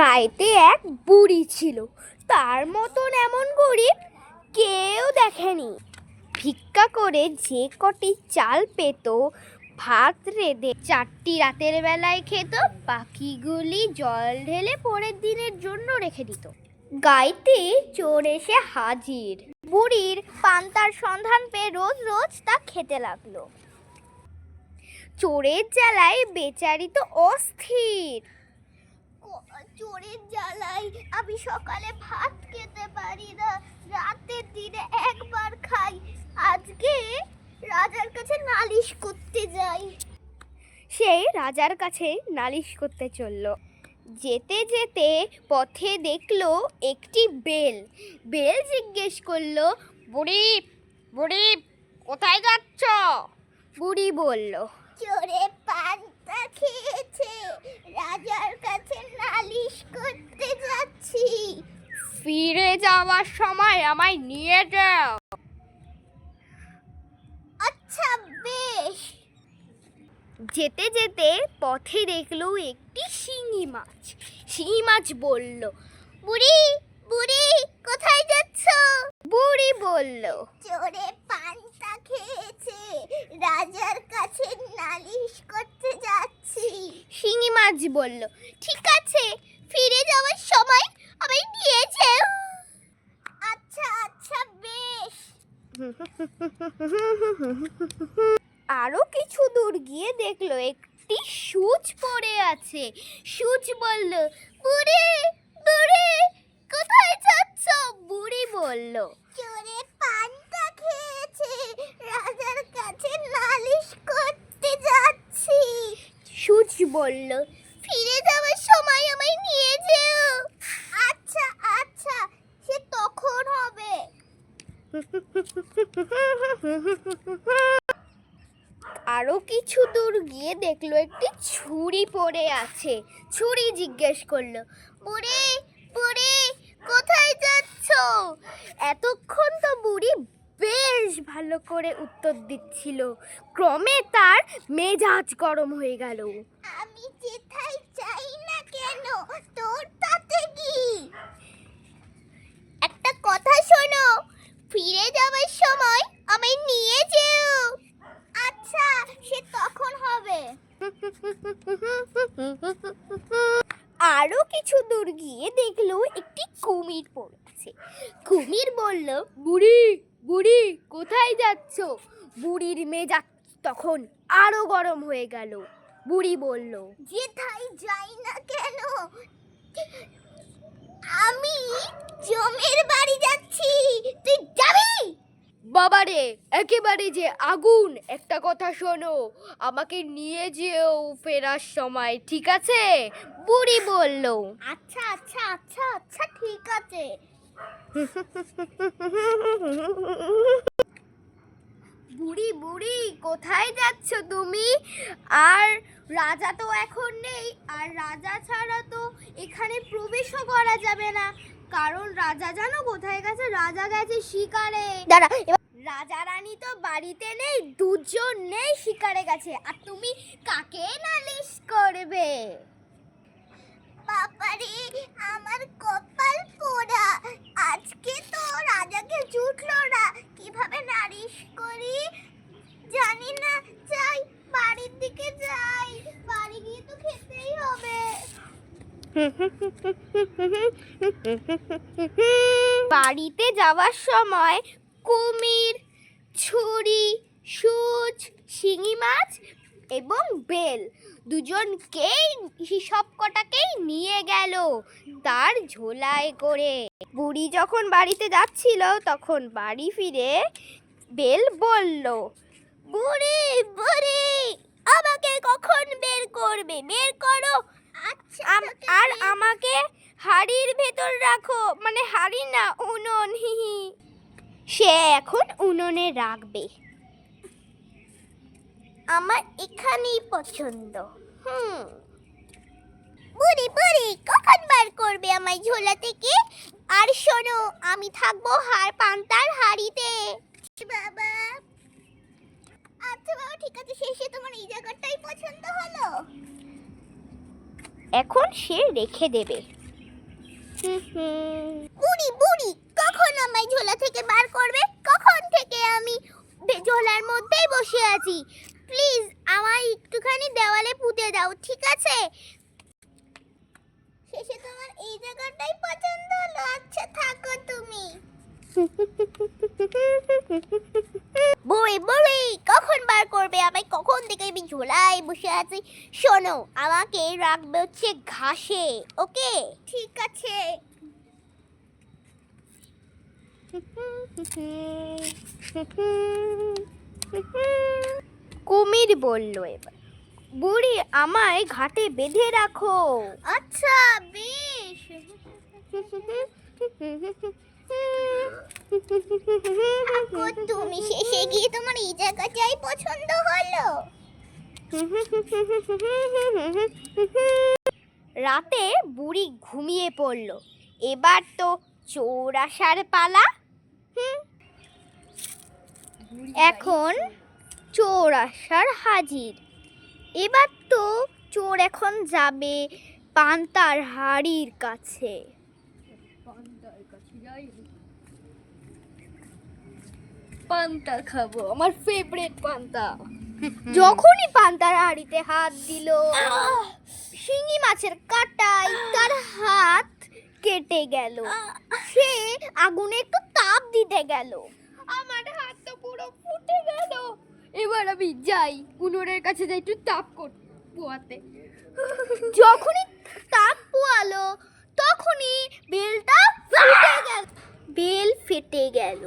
গাঁয়েতে এক বুড়ি ছিল, তার মতন এমন গরিব কেউ দেখেনি। ভিক্ষা করে যে কটি চাল পেত ভাত রেঁধে 4টি রাতের বেলায় খেত, বাকিগুলি জল ঢেলে পরের দিনের জন্য রেখে দিত। গাইতে চোর এসে হাজির। বুড়ির পান্তার সন্ধান পেয়ে রোজ রোজ তা খেতে লাগলো। চোরের জ্বালায় বেচারি তো অস্থির। চোরের জ্বালায় আমি সকালে ভাত খেতে পারি না, রাতের দিনে একবার খাই, আজকে রাজার কাছে নালিশ করতে যাই। সে রাজার কাছে নালিশ করতে চলল। যেতে যেতে পথে দেখলো একটি বেল। বেল জিজ্ঞেস করলো, বুড়ি বুড়ি কোথায় যাচ্ছ? বুড়ি বলল, চোরে পান্তা খেয়েছে, রাজার কাছে নালিশ করতে যাচ্ছি। ফিরে যাওয়ার সময় আমায় নিয়ে যাও। আচ্ছা বেশ। যেতে যেতে পথে দেখলো একটি শিঙি মাছ। শিঙি মাছ বলল, বুড়ি বুড়ি কোথায় যাচ্ছ? বুড়ি বলল, চোরে পান্তা খেয়েছে, রাজার কাছে নালিশ করতে যাচ্ছি। শিঙি মাছ বলল, ঠিক আছে, ফিরে যাওয়ার সময় আমায় নিয়ে যেও। আচ্ছা আচ্ছা বেশ। আরো কিছু দূর গিয়ে দেখলো একটি সূচ পড়ে আছে। সূচ বলল, বুড়ি বুড়ি কোথায় যাচ্ছ? বুড়ি বলল, চোরে পান্তা খেয়েছে, রাজার কাছে নালিশ করতে যাচ্ছি। সূচ বলল, ফিরে যাওয়ার সময় আমায় নিয়ে যেও। আচ্ছা আচ্ছা, সে তখন হবে। আরো কিছু দূর গিয়ে দেখলো একটি ছুরি পড়ে আছে। ছুরি জিজ্ঞেস করলো, বুড়ি বুড়ি কোথায় যাচ্ছ? এতক্ষণ তো বুড়ি বেশ ভালো করে উত্তর দিচ্ছিল, ক্রমে তার মেজাজ গরম হয়ে গেল। আমি যেথায় চাই না কেন, তোর তাতে কি? একটা কথা শোনো, ফিরে যাওয়ার সময় আমায় নিয়ে যেও। আচ্ছা, সে তখন হবে। আরো কিছু দূর গিয়ে দেখলো একটি কুমির পড়ে আছে। কুমির বলল, বুড়ি বুড়ি কোথায় যাচ্ছ? বুড়ির মেজাজ তখন আরো গরম হয়ে গেল। বুড়ি বলল, যেথায় যাই না কেন, আমি জমের বাড়ি যাচ্ছি, তুই যাবি? বাবারে, একেবারে যে আগুন। একটা কথা শোনো, আমাকে নিয়ে যেও ফেরার সময়, ঠিক আছে? বুড়ি বলল, আচ্ছা আচ্ছা আচ্ছা আচ্ছা ঠিক আছে। বুড়ি বুড়ি কোথায় যাচ্ছ তুমি? আর রাজা তো এখন নেই, আর রাজা ছাড়া তো এখানে প্রবেশও করা যাবে না, কারণ রাজা জানো কোথায় গেছে? রাজা গেছে শিকারে। দাঁড়া, রাজা রানী তো বাড়িতে নেই, দুজন নেই, শিকারে গেছে, আর তুমি কাকে নালিশ করবে? বাবারে, আমার কপাল পোড়া, আজকে তো রাজাকে জুটলো না, কিভাবে নালিশ করি জানি না। যাই, বাড়ির দিকে যাই, বাড়ি গিয়ে তো খেতেই হবে। বাড়িতে যাওয়ার সময় কুমির, ছুরি, সূচ, শিঙি মাছ এবং বেল দুজনকেই সব কটাকেই নিয়ে গেল তার ঝোলায় করে। বুড়ি যখন বাড়িতে যাচ্ছিল তখন বাড়ি ফিরে বেল বলল, বুড়ি বুড়ি আমাকে কখন বের করবে? বের করো। আচ্ছা, আর আমাকে হাড়ির ভেতর রাখো, মানে হাড়ি না, উনুন। হিহি। সে এখন উনুনে রাখবে। আমার এখানেই পছন্দ। বুড়ি বুড়ি কখন বার করবে আমায় ঝোলা থেকে? আর শোনো, আমি থাকবো পান্তার হাড়িতে। বাবা, আচ্ছা বাবা ঠিক আছে, শেষে তোমার এই জায়গাটাই পছন্দ হলো। এখন সে রেখে দেবে। বুড়ি বুড়ি কখন আমায় ঝোলা থেকে বার করবে? কখন থেকে আমি ঝোলার মধ্যেই বসে আছি। প্লিজ আমায় একটুখানি দেওয়ালে পুঁতে দাও, ঠিক আছে? শেষে তোমার এই জায়গাটাই পছন্দ হলো। আচ্ছা থাকো তুমি। বুড়ি বুড়ি কখন বার করবে আমায়? কখন থেকে আমি ঝোলায় বসে আছি। শোনো, আমাকে রাখবে হচ্ছে ঘাসে, ওকে? ঠিক আছে। কুমির বলল এবার, বুড়ি আমায় ঘাটে বেঁধে রাখো। আচ্ছা বেশ। তুমি শেষে গিয়ে তোমার এই জায়গাটাই পছন্দ হলো। রাতে বুড়ি ঘুমিয়ে পড়ল। এবার তো চোর আসার পালা। এখন চোর আসার হাজির। এবার তো চোর এখন যাবে পান্তার হাড়ির কাছে। পান্তা খাবো, আমার ফেভারিট পান্তা। যখনই পান্তার হাড়িতে হাত দিল, শিঙি মাছের কাঁটায় তার হাত কেটে গেল। সে আগুনে একটু তাপ দিতে গেল, আমার হাত তো পুরো ফুটে গেল। এবার আমি যাই উনুনের কাছে যাই একটু তাপ পোয়াতে। যখনই তাপ পোয়ালো তখনই বেলটা ফেটে গেল। বেল ফেটে গেল।